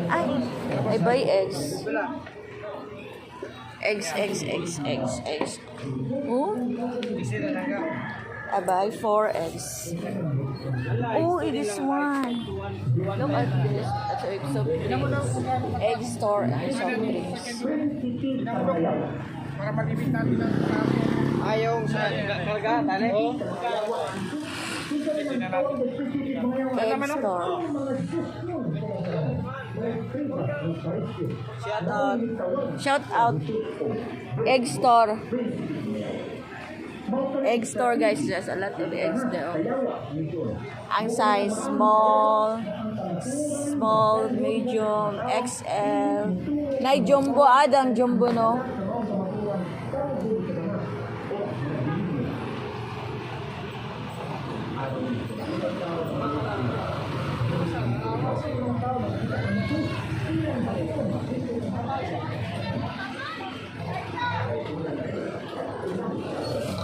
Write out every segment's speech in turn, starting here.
Ay, I buy eggs. Eggs. Oh, I buy 4 eggs. Oh, it is one. Look at this. At the egg soft drinks. Egg store and soft drinks. Para malimit natin ang ayaw sa karga, tali. Egg store. Shout out. Egg store. Egg store, guys. There's a lot of eggs there. Ang size small, medium, XL. Na jumbo, adang jumbo, no?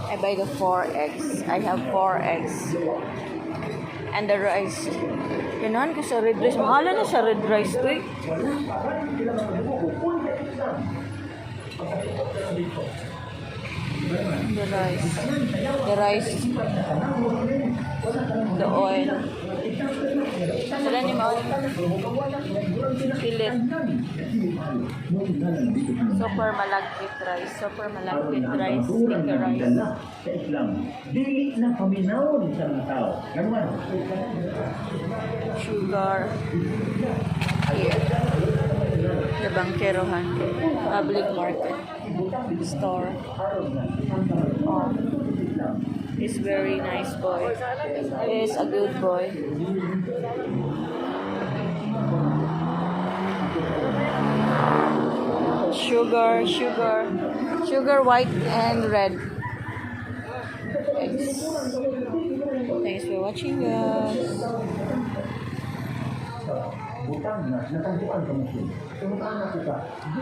I buy the 4 eggs. I have 4 eggs. And the rice. Ganahan ko sa red rice. Mahala na sa red rice to eh. The rice. The oil. Sila ni Mao. Pilit. Super malagkit rice. Sticky rice. Dili na paminaw sa mga tao. Sugar. Here. The Bangkerohan. Public market. Store. Oh. He's very nice boy. He is a good boy. Sugar white and red. Thanks for watching, guys.